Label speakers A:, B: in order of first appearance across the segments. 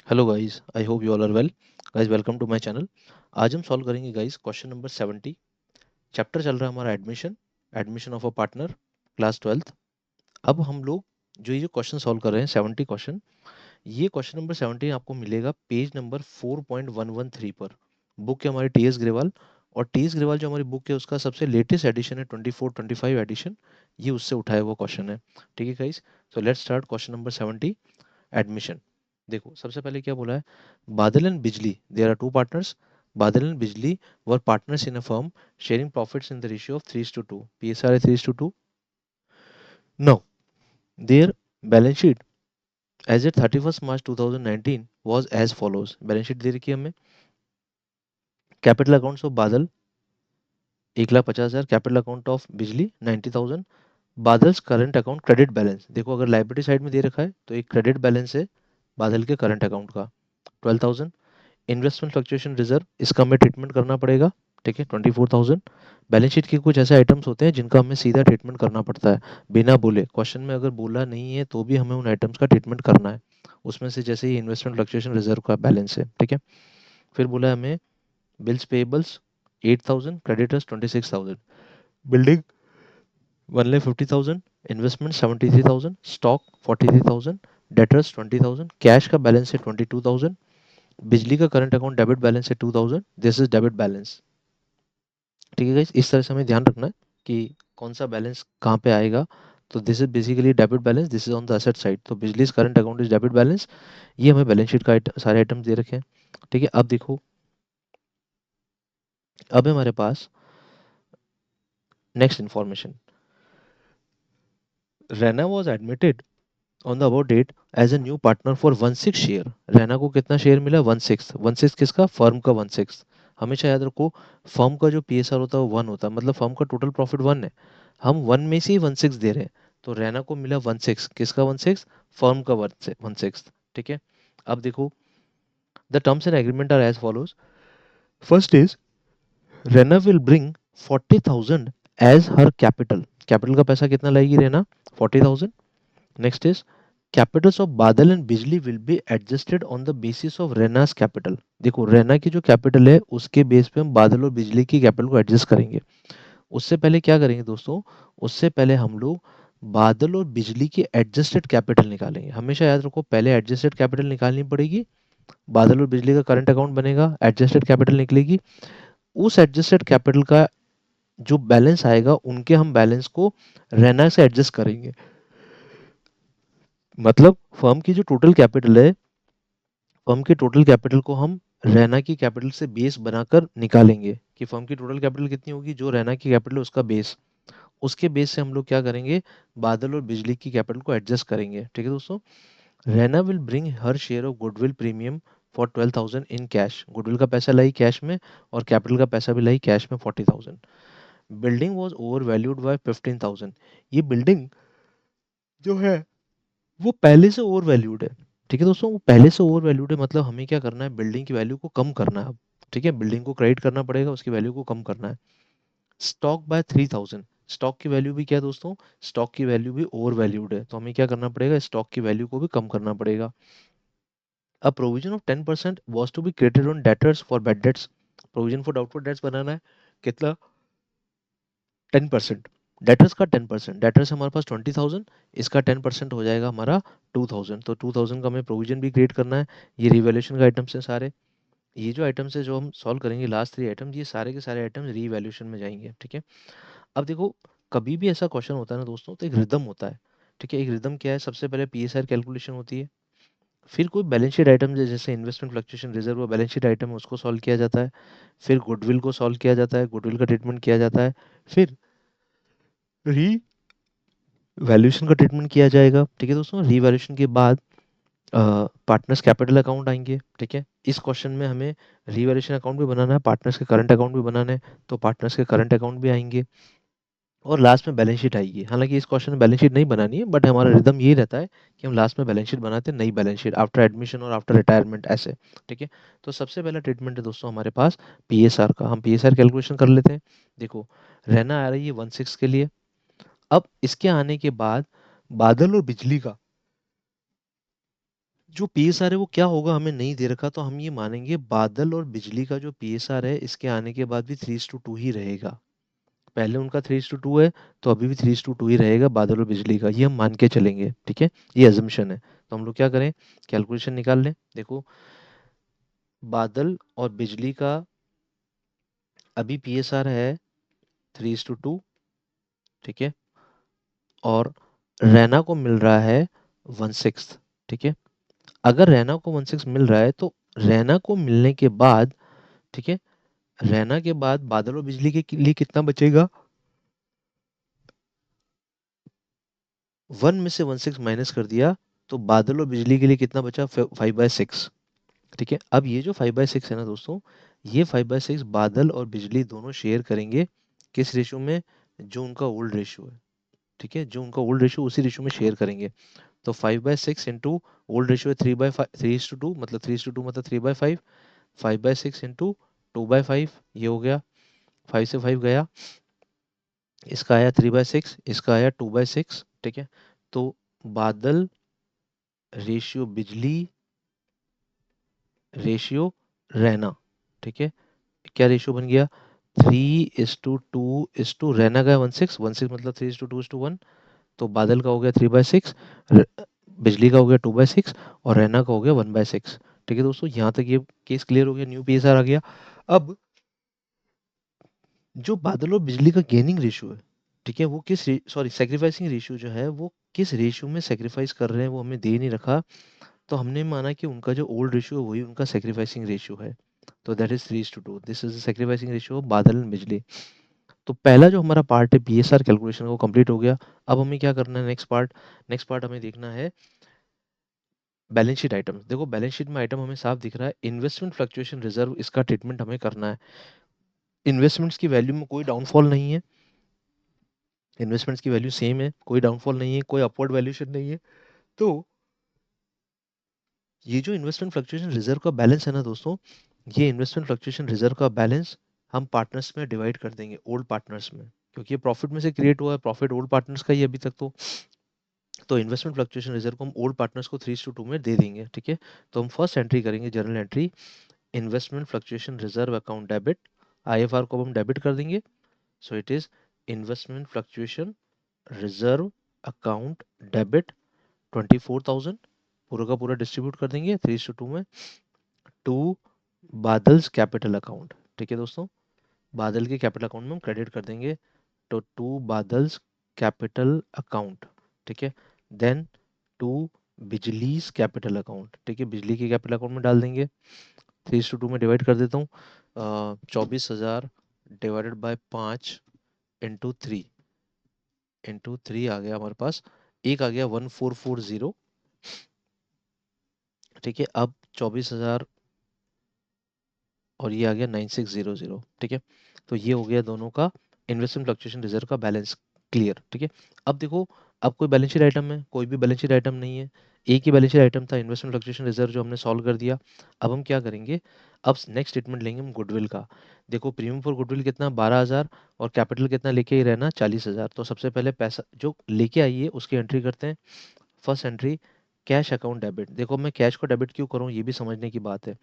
A: Hello guys, I hope you all are well. Guys, welcome to my channel. आज हम solve करेंगे guys question number 70। Chapter चल रहा है हमारा admission, admission of a partner, class 12th। अब हम लोग जो ये क्वेश्चन सॉल्व कर रहे हैं 70 क्वेश्चन, ये क्वेश्चन नंबर 70 आपको मिलेगा पेज नंबर 4.113 पर। बुक है हमारी टी एस ग्रेवाल, और टी एस ग्रेवाल जो हमारी बुक है उसका सबसे लेटेस्ट एडिशन है 24-25 एडिशन। ये उससे उठाया हुआ क्वेश्चन है। ठीक है guys, so let's start question number 70, admission. देखो सबसे पहले क्या बोला है, Badal and Bijli there are two partners. Badal and Bijli were partners in a firm sharing profits in the ratio of 3:2, PSR है 3:2। Now their balance sheet as at 31 March 2019 was as follows। Balance sheet दे रखी है हमें। कैपिटल अकाउंट्स ऑफ बादल 1,50,000, capital account of बिजली 90,000। Badal's current account credit balance, देखो अगर liability side में दे रखा है तो एक क्रेडिट बैलेंस है बादल के करंट अकाउंट का 12,000। इन्वेस्टमेंट फ्लक्चुएशन रिजर्व, इसका हमें ट्रीटमेंट करना पड़ेगा। ठीक है, 24,000। बैलेंस शीट के कुछ ऐसे आइटम्स होते हैं जिनका हमें सीधा ट्रीटमेंट करना पड़ता है बिना बोले। क्वेश्चन में अगर बोला नहीं है तो भी हमें उन आइटम्स का ट्रीटमेंट करना है। उसमें से जैसे ही इन्वेस्टमेंट फ्लक्चुएशन रिजर्व का बैलेंस है। ठीक है, फिर बोला है हमें bills payables 8,000, creditors 26,000, building 1,50,000, investment 73,000, stock 43,000, debtors 20,000, cash का बैलेंस है 22,000। बिजली का करंट अकाउंट डेबिट बैलेंस है 2,000, दिस इज डेबिट बैलेंस। ठीक है गाइस, इस तरह से हमें ध्यान रखना है कि कौन सा बैलेंस कहाँ पे आएगा। तो this is basically debit balance, this is on the asset side. तो बिजली current account is debit balance. ये हमें बैलेंस शीट का सारे आइटम्स दे रखे हैं। ठीक है, अब देखो, अब हमारे पास next information. Raina was admitted on the above date as a new partner for 1/6 share. Raina को कितना शेयर मिला? 1/6। 1/6 किसका? फर्म का 1/6। हमेशा याद रखो, फर्म का जो पीएसआर होता है वो 1 होता है, मतलब फर्म का टोटल प्रॉफिट 1 है। हम 1 में से ही 1/6 दे रहे हैं। तो रैना को मिला 1/6, किसका 1/6? फर्म का 1/6। ठीक है, अब देखो, the terms and agreement are as follows. First is, Raina will bring 40,000 as her capital. Capital का पैसा कितना लाएगी Raina? 40,000। Next is, capitals of Badal and Bijli will be adjusted on the basis of Raina's capital. देखो रेना की जो कैपिटल है उसके बेस पे हम बादल और बिजली की कैपिटल को एडजस्ट करेंगे। उससे पहले क्या करेंगे दोस्तों, उससे पहले हम लोग बादल और बिजली की एडजस्टेड कैपिटल निकालेंगे। हमेशा याद रखो, पहले एडजस्टेड कैपिटल निकालनी पड़ेगी, बादल और बिजली का करंट अकाउंट बनेगा, एडजस्टेड कैपिटल निकलेगी। उस एडजस्टेड कैपिटल का जो बैलेंस आएगा उनके हम बैलेंस को रेना से एडजस्ट करेंगे। मतलब फर्म की जो टोटल कैपिटल है, फर्म की टोटल कैपिटल को हम रैना की कैपिटल से बेस बनाकर निकालेंगे कि फर्म की टोटल कैपिटल कितनी होगी, जो रैना की कैपिटल है उसका बेस। उसके बेस से हम लोग क्या करेंगे, बादल और बिजली की कैपिटल को एडजस्ट करेंगे। ठीक है दोस्तों, Raina will bring her share of goodwill premium for 12,000 in cash. Goodwill का पैसा लाई कैश में, और कैपिटल का पैसा भी लाई कैश में 40,000। Building was over valued bye 15,000। ये बिल्डिंग जो है वो पहले से ओवर वैल्यूड है। ठीक है दोस्तों, वो पहले से ओवर वैल्यूड है, मतलब हमें क्या करना है, बिल्डिंग की वैल्यू को कम करना है अब। ठीक है, बिल्डिंग को क्रेडिट करना पड़ेगा, उसकी वैल्यू को कम करना है। Stock by 3,000। स्टॉक की वैल्यू भी क्या है दोस्तों, स्टॉक की वैल्यू भी ओवर वैल्यूड है, तो हमें क्या करना पड़ेगा, स्टॉक की वैल्यू को भी कम करना पड़ेगा। A provision of 10% was to be created on debtors for bad debts. Provision for doubtful debts बनाना है, कितना? 10%। डेटर्स का 10%, डेटर्स हमारे पास 20,000, इसका 10% हो जाएगा हमारा 2,000। तो 2,000 का हमें प्रोविजन भी क्रिएट करना है। ये रिवैल्यूएशन का आइटम्स है सारे। ये जो आइटम्स है जो हम सॉल्व करेंगे, लास्ट 3 आइटम्स, ये सारे के सारे आइटम्स रीवैल्यूएशन में जाएंगे। ठीक है, अब देखो, कभी भी ऐसा क्वेश्चन होता है ना दोस्तों, तो एक रिदम होता है। ठीक है, एक रिदम क्या है, सबसे पहले पीएसआर कैलकुलेशन होती है, फिर कोई बैलेंस शीट आइटम जैसे investment fluctuation reserve balance sheet item है उसको सॉल्व किया जाता है, फिर गुडविल को सॉल्व किया जाता है, गुडविल का ट्रीटमेंट किया जाता है, फिर री वैल्यूएशन का ट्रीटमेंट किया जाएगा। ठीक है दोस्तों, रीवैल्यूएशन के बाद पार्टनर्स कैपिटल अकाउंट आएंगे। ठीक है, इस क्वेश्चन में हमें रीवैल्यूएशन अकाउंट भी बनाना है, पार्टनर्स के करंट अकाउंट भी बनाना है, तो पार्टनर्स के करंट अकाउंट भी आएंगे, और लास्ट में बैलेंस शीट आएगी। हालांकि इस क्वेश्चन में बैलेंस शीट नहीं बनानी है, बट हमारा रिदम ये रहता है कि हम लास्ट में बैलेंस शीट बनाते हैं, नई बैलेंस शीट आफ्टर एडमिशन और आफ्टर रिटायरमेंट ऐसे। ठीक है, तो सबसे पहला ट्रीटमेंट है दोस्तों हमारे पास पीएसआर का। हम पीएसआर कैलकुलेशन कर लेते हैं। देखो, रहना आ रही है 1/6 के लिए। अब इसके आने के बाद बादल और बिजली का जो पीएसआर है वो क्या होगा हमें नहीं दे रखा, तो हम ये मानेंगे बादल और बिजली का जो पीएसआर है इसके आने के बाद भी 3:2 ही रहेगा। पहले उनका 3:2 है, तो अभी भी 3:2 ही रहेगा बादल और बिजली का, ये हम मान के चलेंगे, ठीक है। ये अजम्पशन है। तो हम लोग क्या करें, कैलकुलेशन निकाल लें। देखो, बादल और बिजली का अभी पीएसआर है 3:2, ठीक है, और रैना को मिल रहा है 1/6, ठीक है। अगर रैना को 1/6 मिल रहा है तो रैना को मिलने के बाद, ठीक है, रैना के बाद बादल और बिजली के लिए कितना बचेगा, 1 में से 1/6 माइनस कर दिया, तो बादल और बिजली के लिए कितना बचा, 5/6, ठीक है। अब ये जो 5/6 है ना दोस्तों, ये 5/6 बादल और बिजली दोनों शेयर करेंगे, किस रेशियो में, जो उनका ओल्ड रेशियो है, ठीक है, जो उनका ओल्ड रेशियो उसी रेशियो में शेयर करेंगे। तो 5/6 इंटू ओल्ड रेशियो है 3/5, 3:2, मतलब 3:2 मतलब 3/5, 5/6 इंटू 2/5, ये हो गया, 5 से 5 गया, इसका आया 3/6, इसका आया 2/6, ठीक है। तो बादल रेशियो बिजली रेशियो रैना, ठीक है, क्या रेशियो बन गया, 3:2 रैना का 1/6, 1/6 मतलब 3:2:1, तो बादल का हो गया 3/6, बिजली का हो गया 2/6, और रैना का हो गया 1/6। ठीक है दोस्तों, यहाँ तक ये केस क्लियर हो गया, न्यू पीएसआर आ गया। अब जो बादल और बिजली का गेनिंग रेशियो है, ठीक है, वो किस, सॉरी, सेक्रीफाइसिंग रेशियो जो है वो किस रेशियो में सेक्रीफाइस कर रहे हैं वो हमें दे नहीं रखा। तो हमने माना कि उनका जो ओल्ड रेशियो है वही उनका सेक्रीफाइसिंग रेशियो है। तो that is 3:2, this is the sacrificing ratio of Badal and बिजली। तो पहला जो हमारा पार्ट है पीएसआर कैलकुलेशन वो कंप्लीट हो गया। अब हमें क्या करना है, नेक्स्ट पार्ट हमें देखना है बैलेंस शीट आइटम। देखो, बैलेंस शीट में आइटम हमें साफ दिख रहा है, इन्वेस्टमेंट फ्लक्चुएशन रिजर्व, इसका ट्रीटमेंट हमें करना है। इन्वेस्टमेंट्स की वैल्यू में कोई डाउनफॉल नहीं है, इन्वेस्टमेंट्स की वैल्यू सेम है, कोई डाउनफॉल नहीं है, कोई अपवर्ड वैल्यूएशन नहीं है। तो ये जो इन्वेस्टमेंट फ्लक्चुएशन रिजर्व का बैलेंस है ना दोस्तों, ये इन्वेस्टमेंट फ्लक्चुएशन रिजर्व का बैलेंस हम पार्टनर्स में डिवाइड कर देंगे, ओल्ड पार्टनर्स में, क्योंकि ये प्रॉफिट में से क्रिएट हुआ है, प्रॉफिट ओल्ड पार्टनर्स का ही अभी तक। तो इन्वेस्टमेंट फ्लक्चुएशन रिजर्व को हम ओल्ड पार्टनर्स को 3:2 में दे देंगे, ठीक है। तो हम फर्स्ट एंट्री करेंगे, journal entry, investment fluctuation reserve account debit, IFR को हम डेबिट कर देंगे। So it is investment fluctuation reserve account debit 24,000, पूरा का पूरा डिस्ट्रीब्यूट कर देंगे 3:2 में, टू बादल्स कैपिटल अकाउंट, ठीक है दोस्तों, बादल के कैपिटल अकाउंट में हम क्रेडिट कर देंगे। तो टू बादल्स कैपिटल अकाउंट, ठीक है, then to Bijli's capital account, ठीक है, बिजली के कैपिटल अकाउंट में डाल देंगे। 3:2 में डिवाइड कर देता हूँ, 24,000 डिवाइडेड बाय 5 इंटू थ्री आ गया हमारे पास, एक आ गया 1440, ठीक है। अब 24,000 और ये आ गया 9600, ठीक है। तो ये हो गया दोनों का इन्वेस्टमेंट फ्लक्चुएशन रिजर्व का बैलेंस, क्लियर, ठीक है। अब देखो, अब कोई बैलेंस शीट आइटम है, कोई भी बैलेंस शीट आइटम नहीं है, एक ही बैलेंस शीट आइटम था इन्वेस्टमेंट फ्लक्चुएशन रिजर्व जो हमने सॉल्व कर दिया। अब हम क्या करेंगे, अब नेक्स्ट स्टेटमेंट लेंगे हम गुडविल का। देखो, प्रीमियम फॉर गुडविल कितना, 12,000, और कैपिटल कितना लेके ही रहना, 40,000। तो सबसे पहले पैसा जो लेके आई है उसकी एंट्री करते हैं। First entry, cash account debit. देखो, मैं कैश को डेबिट क्यों करूँ ये भी समझने की बात है।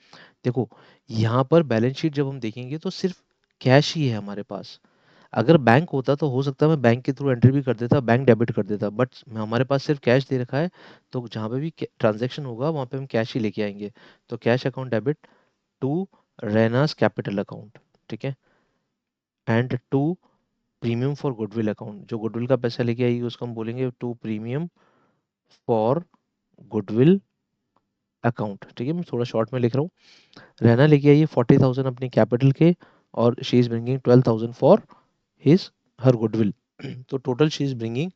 A: देखो, यहाँ पर बैलेंस शीट जब हम देखेंगे तो सिर्फ कैश ही है हमारे पास। अगर बैंक होता तो हो सकता है मैं बैंक के थ्रू एंट्री भी कर देता, बैंक डेबिट कर देता, बट हमारे पास सिर्फ कैश दे रखा है। तो जहाँ पे भी ट्रांजैक्शन होगा वहाँ पे हम कैश ही लेके आएंगे। तो cash account debit to Raina's capital account, ठीक है, and to premium for goodwill account, जो गुडविल का पैसा लेके आएगी उसको हम बोलेंगे to premium for goodwill account, ठीक है। मैं थोड़ा शॉर्ट में लिख रहा हूँ। रहना लेके आइए 40,000 अपनी कैपिटल के, और she is bringing 12,000 for his her goodwill. तो total she is bringing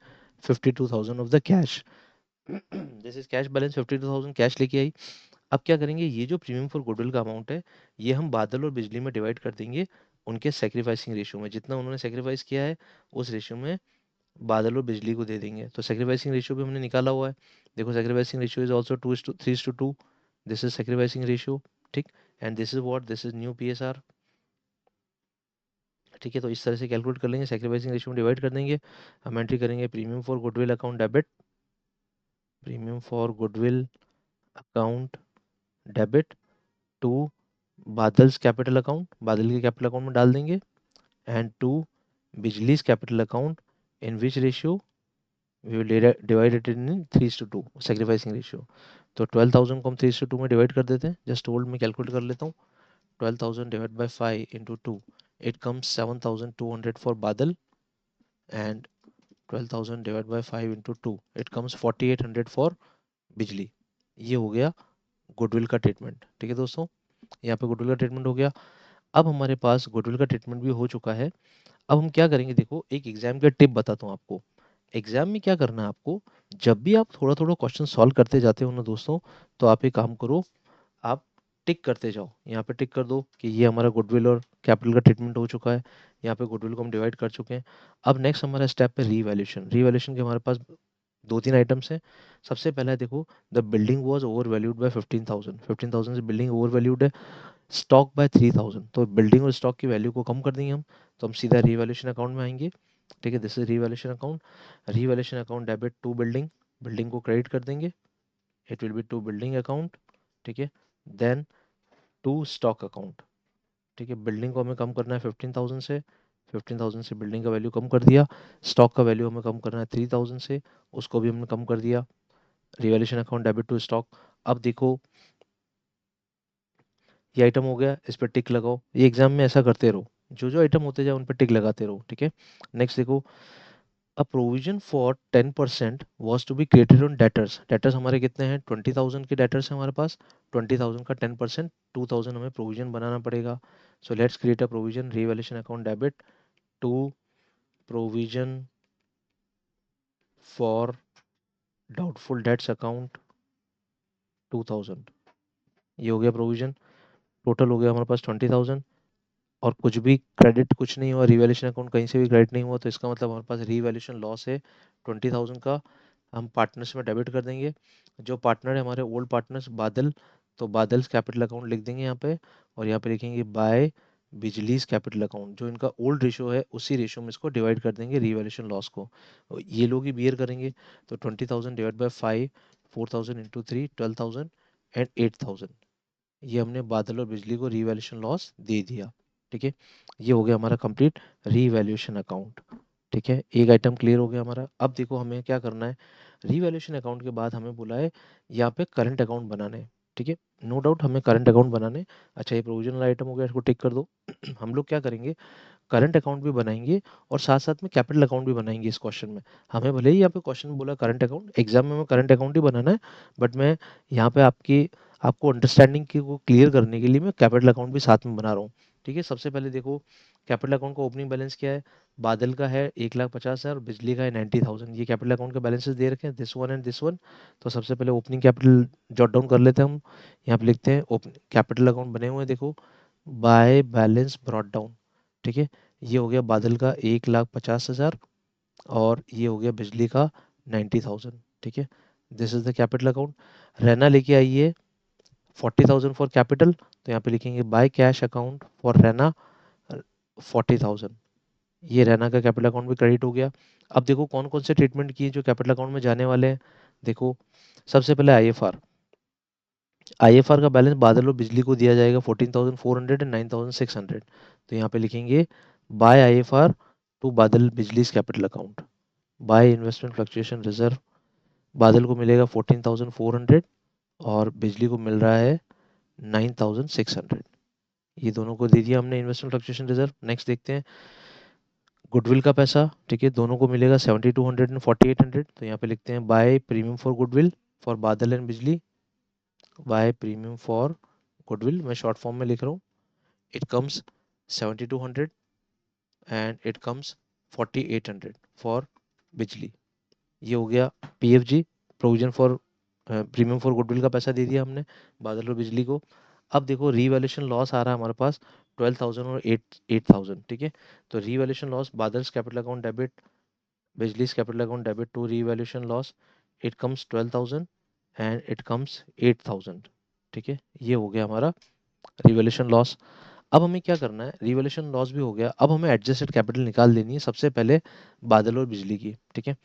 A: 52,000 of the cash, this is cash balance, 52,000 cash लेके आई। अब क्या करेंगे, ये जो प्रीमियम फॉर गुडविल का अमाउंट है ये हम बादल और बिजली में डिवाइड कर देंगे, उनके सेक्रीफाइसिंग रेशियो में, जितना उन्होंने सेक्रीफाइस किया है उस रेशियो में बादल और बिजली को दे देंगे। तो सेक्रीफाइसिंग रेशियो भी हमने निकाला हुआ है। देखो, sacrificing ratio is also 3:2, this is sacrificing ratio, ठीक। And this is what, this is new PSR, ठीक है। तो इस तरह से कैलकुलेट कर लेंगे, सेक्रीफाइसिंग रेशियो में डिवाइड कर देंगे। हम एंट्री करेंगे premium for goodwill account debit, premium for goodwill account debit to Badal's capital account, Badal के कैपिटल अकाउंट में डाल देंगे, and to Bijli's capital account, in which ratio we will divide it in 3:2 sacrificing ratio. तो 12,000 को हम 3:2 में डिवाइड कर देते हैं। जस्ट होल्ड में कैलकुलेट कर लेता हूँ। 12,000 divided by 5 into 2, it comes 7,200 for Badal, and 12,000 divided by 5 into 2, it comes 4,800 for बिजली। ये हो गया गुडविल का ट्रीटमेंट। ठीक है दोस्तों, यहाँ पे गुडविल का ट्रीटमेंट हो गया। अब हमारे पास गुडविल का ट्रीटमेंट भी हो चुका है। अब हम क्या करेंगे, देखो एक एग्जाम का टिप बताता हूँ आपको। एग्जाम में क्या करना है आपको, जब भी आप थोड़ा थोड़ा क्वेश्चन सॉल्व करते जाते हो ना दोस्तों, तो आप एक काम करो, आप टिक करते जाओ। यहाँ पे टिक कर दो कि ये हमारा गुडविल और कैपिटल का ट्रीटमेंट हो चुका है। यहाँ पे गुडविल को हम डिवाइड कर चुके हैं। अब नेक्स्ट हमारा स्टेप है रीवैल्यूएशन। रीवैल्यूएशन के हमारे पास दो तीन आइटम्स हैं। सबसे पहला है, देखो the building was over valued bye 15,000। 15,000 से बिल्डिंग ओवर वैल्यूड है। स्टॉक बाय 3,000, तो बिल्डिंग और स्टॉक की वैल्यू को कम कर देंगे हम। तो हम सीधा रीवैल्यूएशन अकाउंट में आएंगे। ठीक है, this is revaluation account. Revaluation account debit to building, building को क्रेडिट कर देंगे, it will be to building account. ठीक है, देन टू स्टॉक अकाउंट। ठीक है, बिल्डिंग को हमें कम करना है 15,000 से, 15,000 से बिल्डिंग का वैल्यू कम कर दिया। स्टॉक का वैल्यू हमें कम करना है 3,000 से, उसको भी हमने कम कर दिया। Revaluation account debit to stock. अब देखो ये आइटम हो गया, इस पर टिक लगाओ। ये एग्जाम में ऐसा करते रहो, जो जो आइटम होते जाए उन पर टिक लगाते रहो। ठीक है, नेक्स्ट देखो, a provision for 10% was to be created on debtors. Debtors हमारे कितने हैं, 20,000 के डेटर्स हैं हमारे पास। 20,000 का 10% 2,000 हमें प्रोविजन बनाना पड़ेगा। So let's create a provision, revaluation account debit to provision for doubtful debts account 2,000। ये हो गया प्रोविजन। टोटल हो गया हमारे पास 20,000। और कुछ भी क्रेडिट कुछ नहीं हुआ, रिवैल्यूएशन अकाउंट कहीं से भी क्रेडिट नहीं हुआ, तो इसका मतलब हमारे पास रिवैल्यूएशन लॉस है 20,000 का। हम पार्टनर्स में डेबिट कर देंगे। जो पार्टनर है हमारे ओल्ड पार्टनर्स बादल, तो बादल्स कैपिटल अकाउंट लिख देंगे यहाँ पे। और यहाँ पे लिखेंगे बाय बिजलीज कैपिटल अकाउंट, जो इनका ओल्ड रेशियो है उसी रेशियो में इसको डिवाइड कर देंगे रिवैल्यूएशन लॉस को। और ये लोग ही बियर करेंगे। तो 20,000 डिवाइड बाई 5, 4,000 इंटू 3, 12,000 एंड 8,000। ये हमने बादल और बिजली को रीवैल्यूएशन लॉस दे दिया। ठीक है, ये हो गया हमारा कंप्लीट रीवैल्यूएशन अकाउंट। ठीक है, एक आइटम क्लियर हो गया हमारा। अब देखो हमें क्या करना है, रीवैल्यूएशन अकाउंट के बाद हमें बोला है यहाँ पे करंट अकाउंट बनाने हैं। ठीक है, नो डाउट हमें करंट अकाउंट बनाने हैं। अच्छा, ये प्रोविजनल आइटम हो गया, इसको टिक कर दो। हम लोग क्या करेंगे, करंट अकाउंट भी बनाएंगे और साथ साथ में कैपिटल अकाउंट भी बनाएंगे इस क्वेश्चन में। हमें भले ही यहाँ पे क्वेश्चन बोला करंट अकाउंट, एग्जाम में हमें करंट अकाउंट ही बनाना है, बट मैं यहाँ पे आपको अंडरस्टैंडिंग की को क्लियर करने के लिए मैं कैपिटल अकाउंट भी साथ में बना रहा हूँ। ठीक है, सबसे पहले देखो कैपिटल अकाउंट का ओपनिंग बैलेंस क्या है, बादल का है 1,50,000 और बिजली का है 90,000। ये कैपिटल अकाउंट के बैलेंसेस दे रखे हैं, this one and this one. तो सबसे पहले ओपनिंग कैपिटल जॉट डाउन कर लेते हैं हम। यहाँ पे लिखते हैं ओपन कैपिटल अकाउंट बने हुए हैं, देखो बाय बैलेंस ब्रॉट डाउन। ठीक है, ये हो गया बादल का 1,50,000 और ये हो गया बिजली का 90,000। ठीक है, this is the capital account. रहना लेके आइए 40,000 फॉर कैपिटल, तो यहाँ पे लिखेंगे बाय कैश अकाउंट फॉर रहना 40,000। ये रहना का कैपिटल अकाउंट भी क्रेडिट हो गया। अब देखो कौन कौन से ट्रीटमेंट किए जो कैपिटल अकाउंट में जाने वाले हैं। देखो सबसे पहले आईएफआर, आईएफआर का बैलेंस बादल और बिजली को दिया जाएगा 14,400 एंड 9,600। तो यहाँ पे लिखेंगे बाय आईएफआर टू बादल बिजली capital account, by investment fluctuation reserve. बादल को मिलेगा 14,400 और बिजली को मिल रहा है 9,600। ये दोनों को दे दिया हमने इन्वेस्टमेंट फ्लक्चुएशन रिजर्व। नेक्स्ट देखते हैं गुडविल का पैसा। ठीक है, दोनों को मिलेगा 7,200 एंड 4,800। तो यहाँ पे लिखते हैं by premium for goodwill for Badal and Bijli, by premium for goodwill, मैं शॉर्ट फॉर्म में लिख रहा हूँ, it comes 7,200 and it comes 4,800 for Bijli. ये हो गया PFG, provision for premium for goodwill का पैसा दे दिया हमने बादल और बिजली को। अब देखो रीवैल्यूएशन लॉस आ रहा है हमारे पास 12,000 और 8,000। ठीक है, तो revaluation loss Badal's capital account debit Bijli's capital account debit to revaluation loss, it comes 12,000 and it comes 8,000। ठीक है, ये हो गया हमारा रिवैल्यूएशन लॉस। अब हमें क्या करना है, रिवैल्यूएशन लॉस भी हो गया, अब हमें एडजस्टेड कैपिटल निकाल देनी है सबसे पहले बादल और बिजली की। ठीक है,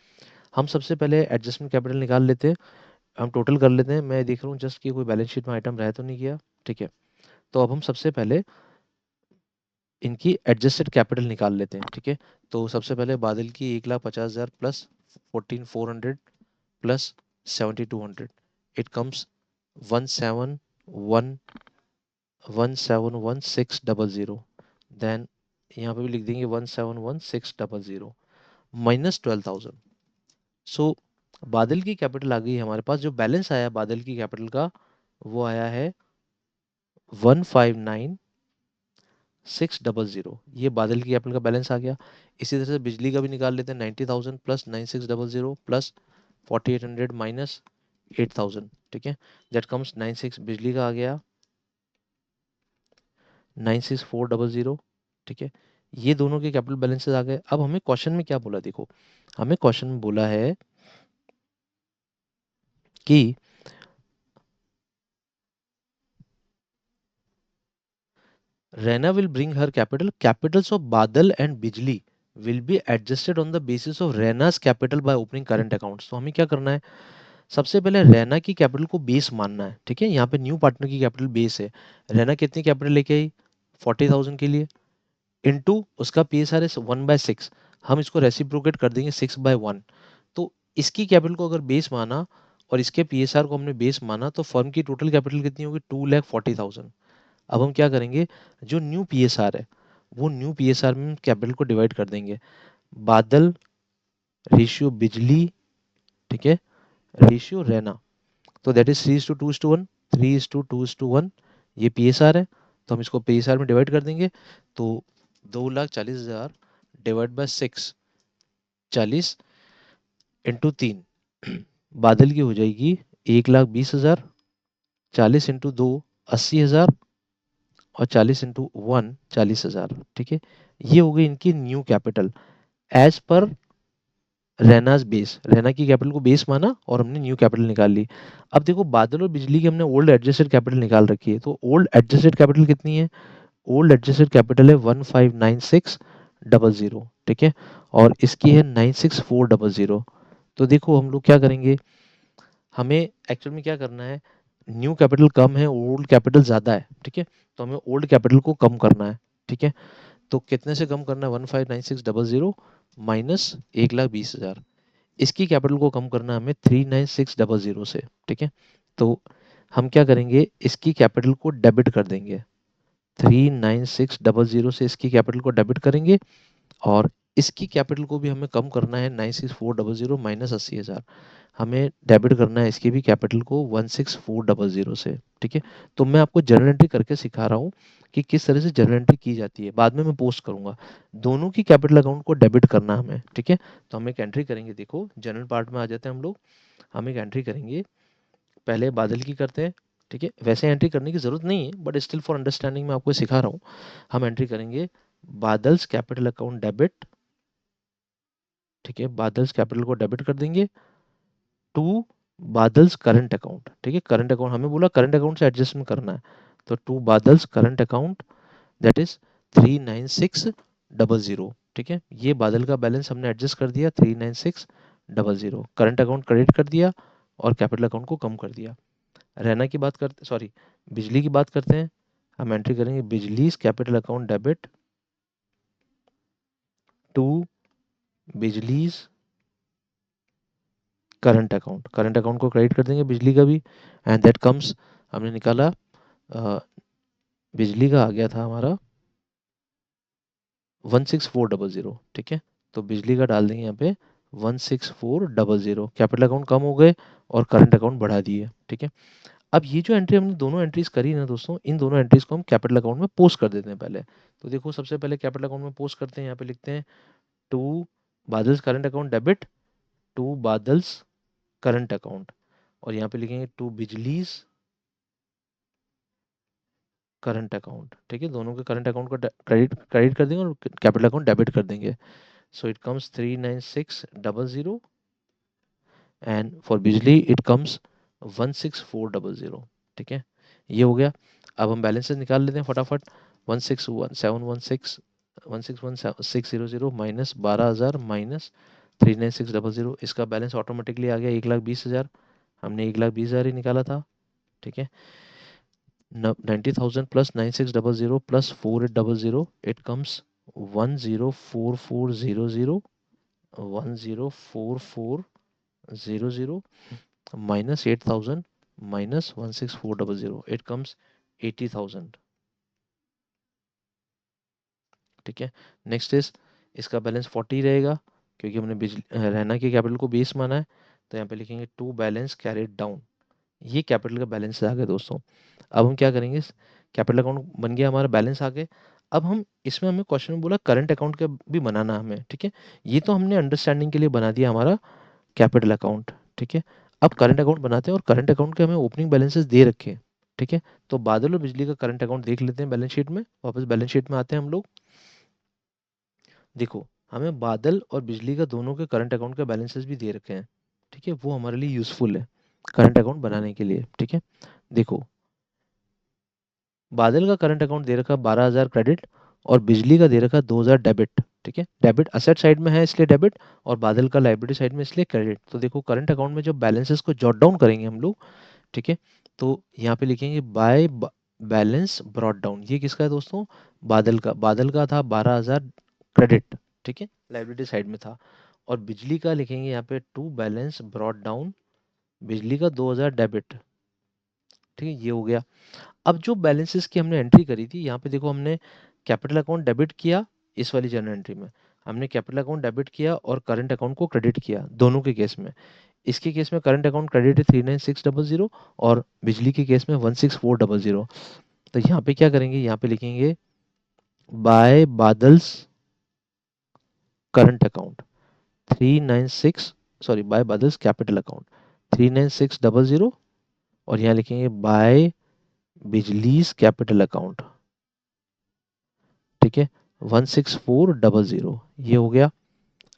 A: हम सबसे पहले एडजस्टमेंट कैपिटल निकाल लेते हैं। हम टोटल कर लेते हैं, मैं देख रहा हूँ जस्ट कि कोई बैलेंस शीट में आइटम रह तो नहीं गया। ठीक है, तो अब हम सबसे पहले इनकी एडजस्टेड कैपिटल निकाल लेते हैं। ठीक है, तो सबसे पहले बादल की 1,50,000 plus 14,400 plus 7,200, it comes 171 171,600। Then यहाँ पे भी लिख देंगे 171,600 माइनस 12,000। सो बादल की कैपिटल आ गई हमारे पास, जो बैलेंस आया बादल की कैपिटल का वो आया है 159,600। ये बादल की कैपिटल का बैलेंस आ गया। इसी तरह से बिजली का भी निकाल लेते हैं, 90,000 प्लस 9,600 प्लस 4,800 माइनस 8,000। ठीक है, दैट कम्स 96, बिजली का आ गया 96,400। ठीक है, ये दोनों के कैपिटल बैलेंसेस आ गए। अब हमें क्वेश्चन में क्या बोला, देखो हमें क्वेश्चन में बोला है कि Rena will bring her capital. Capitals of Badal and Bijli will be adjusted on the basis of Rena's capital by opening current accounts. तो हमें क्या करना है, सबसे पहले रैना की कैपिटल को बेस मानना है। ठीक है, यहाँ पे न्यू पार्टनर की कैपिटल बेस है। रैना कितनी कैपिटल लेके आई 40,000 के लिए, इनटू उसका पीएसआर है 1/6, हम इसको रेसिप्रोकेट कर देंगे 6/1। तो इसकी कैपिटल को अगर बेस माना और इसके पीएसआर को हमने बेस माना तो फर्म की टोटल कैपिटल कितनी होगी 2,40,000। अब हम क्या करेंगे, जो न्यू पीएसआर है वो न्यू पीएसआर में कैपिटल को डिवाइड कर देंगे। बादल रेशियो बिजली, ठीक है, रेशियो रैना, तो दैट इज 3:2:1, 3:2:1। ये पीएसआर है, तो हम इसको पीएसआर में डिवाइड कर देंगे। तो 2,40,000 डिवाइड बाय 6, 40 इंटू 3, बादल की हो जाएगी 1,20,000, 40 इंटू 2 80,000 और 40 इंटू 1 40,000। ठीक है, ये हो गई इनकी new capital as per रैनाज base. Raina की कैपिटल को बेस माना और हमने न्यू कैपिटल निकाल ली। अब देखो बादल और बिजली की हमने ओल्ड एडजस्टेड कैपिटल निकाल रखी है, तो ओल्ड एडजस्टेड कैपिटल कितनी है, ओल्ड एडजस्टेड कैपिटल है 159,600। ठीक है, और इसकी है 96,400। तो देखो हम लोग क्या करेंगे, हमें एक्चुअल में क्या करना है, न्यू कैपिटल कम है ओल्ड कैपिटल ज्यादा है। ठीक है, तो हमें ओल्ड कैपिटल को कम करना है। ठीक है, तो कितने से कम करना है, 159,600 माइनस 1,20,000। इसकी कैपिटल को कम करना है हमें 39,600 से। ठीक है, तो हम क्या करेंगे, इसकी कैपिटल को डेबिट कर देंगे, 39,600 से इसकी कैपिटल को डेबिट करेंगे। और इसकी कैपिटल को भी हमें कम करना है 96,400 माइनस 80,000, हमें डेबिट करना है इसकी भी कैपिटल को 16,400 से। ठीक है, तो मैं आपको जर्नल एंट्री करके सिखा रहा हूँ कि किस तरह से जर्नल एंट्री की जाती है, बाद में मैं पोस्ट करूंगा। दोनों की कैपिटल अकाउंट को डेबिट करना हमें। ठीक है, तो हम एक एंट्री करेंगे, देखो जनरल पार्ट में आ जाते हैं हम लोग। हम एक एंट्री करेंगे, पहले बादल की करते हैं। ठीक है, वैसे एंट्री करने की जरूरत नहीं है बट स्टिल फॉर अंडरस्टैंडिंग मैं आपको सिखा रहा हूँ। हम एंट्री करेंगे बादल्स कैपिटल अकाउंट डेबिट। ठीक है, बादल्स कैपिटल को डेबिट कर देंगे टू बादल्स करंट अकाउंट। ठीक है, करंट अकाउंट हमें बोला करंट अकाउंट से एडजस्टमेंट करना है, तो to Badal's current account that is 39,600। ठीक है, ये बादल का बैलेंस हमने एडजस्ट कर दिया 39,600, करंट अकाउंट क्रेडिट कर दिया और कैपिटल अकाउंट को कम कर दिया। रहना की बात करते, सॉरी, बिजली की बात करते हैं। हम एंट्री करेंगे Bijli capital account debit to Bijli's current account, current account को क्रेडिट कर देंगे बिजली का भी, एंड दैट कम्स, हमने निकाला बिजली का आ गया था हमारा 16,400। ठीक है, तो बिजली का डाल देंगे यहाँ पे 16,400, कैपिटल अकाउंट कम हो गए और करंट अकाउंट बढ़ा दिए। ठीक है, अब ये जो एंट्री हमने दोनों एंट्रीज करी ना दोस्तों, इन दोनों एंट्रीज को हम कैपिटल अकाउंट में पोस्ट कर देते हैं पहले। तो देखो सबसे पहले कैपिटल अकाउंट में पोस्ट करते हैं, यहाँ पे लिखते हैं to Badal's current account debit to Badal's current account, और यहाँ पे लिखेंगे टू बिजलीज करंट अकाउंट। ठीक है, दोनों के करंट अकाउंट को क्रेडिट क्रेडिट कर देंगे और कैपिटल अकाउंट डेबिट कर देंगे। So it comes 39,600 and for बिजली इट कम्स 16,400। ठीक है, ये हो गया। अब हम बैलेंसेस निकाल लेते हैं फटाफट। 161,716 माइनस 12,000 माइनस 39,600, इसका बैलेंस ऑटोमेटिकली आ गया 1,20,000। हमने 1,20,000 ही निकाला था, ठीक है। 90,000 plus 9600 plus 4800, it comes 104400, 104400 minus 8,000 minus 16400, it comes 80,000, ठीक है। नेक्स्ट इज, इसका बैलेंस 40 रहेगा क्योंकि हमने बिजली रैना के कैपिटल को बेस माना है, तो यहाँ पे लिखेंगे टू बैलेंस कैरिड डाउन। ये कैपिटल का बैलेंस आ गया दोस्तों। अब हम क्या करेंगे, कैपिटल अकाउंट बन गया हमारा, बैलेंस आ गए। अब हम इसमें, हमें क्वेश्चन में बोला करंट अकाउंट का भी बनाना है हमें, ठीक है। ये तो हमने अंडरस्टैंडिंग के लिए बना दिया हमारा कैपिटल अकाउंट, ठीक है। अब करंट अकाउंट बनाते हैं, और करंट अकाउंट के हमें ओपनिंग बैलेंसेस दे रखे हैं, ठीक है। तो बादल और बिजली का करंट अकाउंट देख लेते हैं बैलेंस शीट में। वापस बैलेंस शीट में आते हैं हम लोग। देखो, हमें बादल और बिजली का दोनों के करंट अकाउंट के बैलेंसेस भी दे रखे हैं, ठीक है। वो हमारे लिए यूजफुल है करंट अकाउंट बनाने के लिए, ठीक है। देखो, बादल का करंट अकाउंट दे रखा 12,000 क्रेडिट, और बिजली का दे रखा 2,000 डेबिट, ठीक है। डेबिट असेट साइड में है इसलिए डेबिट, और बादल का लाइबिलिटी साइड में इसलिए क्रेडिट। तो देखो, करंट अकाउंट में जब बैलेंसेस को जॉट डाउन करेंगे हम लोग, ठीक है, तो यहाँ पे लिखेंगे बाय बैलेंस ब्रॉट डाउन। ये किसका है दोस्तों, बादल का था 12,000 क्रेडिट, ठीक है, लाइबिलिटी साइड में था। और बिजली का लिखेंगे यहाँ पे टू बैलेंस ब्रॉट डाउन, बिजली का 2,000 डेबिट, ठीक है। ये हो गया। अब जो बैलेंसेस की हमने एंट्री करी थी, यहाँ पे देखो, हमने कैपिटल अकाउंट डेबिट किया इस वाली जर्नल एंट्री में, हमने कैपिटल अकाउंट डेबिट किया और करंट अकाउंट को क्रेडिट किया, दोनों के केस में। इसके केस में करंट अकाउंट क्रेडिट है 39,600, और बिजली के केस में 16400। तो यहाँ पे क्या करेंगे, यहाँ पे लिखेंगे by Badal's current account 396, sorry, by Badal's capital account 39600, और यहाँ लिखेंगे बाय बिजलीज कैपिटल अकाउंट, ठीक है, 16400। ये हो गया।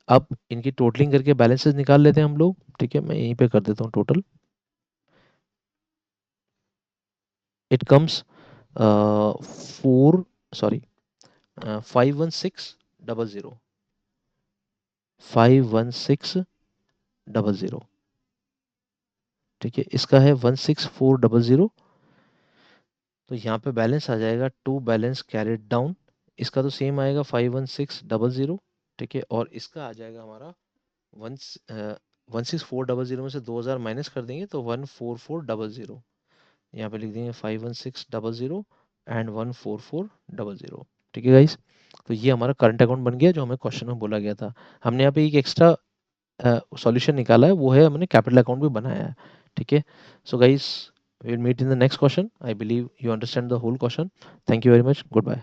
A: अब इनकी टोटलिंग करके बैलेंसेस निकाल लेते हैं हम लोग, ठीक है। मैं यहीं पे कर देता हूँ टोटल। इट कम्स 4, सॉरी, 51600, 51600, ठीक है। इसका है 16400। तो यहाँ पे बैलेंस आ जाएगा टू बैलेंस कैरिड डाउन, इसका तो सेम आएगा 51600, ठीक है। और इसका आ जाएगा हमारा 16400 में से 2,000 माइनस कर देंगे तो 14400। यहाँ पे लिख देंगे 51600 एंड 14400, ठीक है गाइस। तो ये हमारा करंट अकाउंट बन गया जो हमें क्वेश्चन में बोला गया था। हमने यहाँ पे एक एक्स्ट्रा सॉल्यूशन निकाला है, वो है हमने कैपिटल अकाउंट भी बनाया है, ठीक है। So guys, we'll meet in the next question. I believe you understand the whole question. Thank you very much. Goodbye.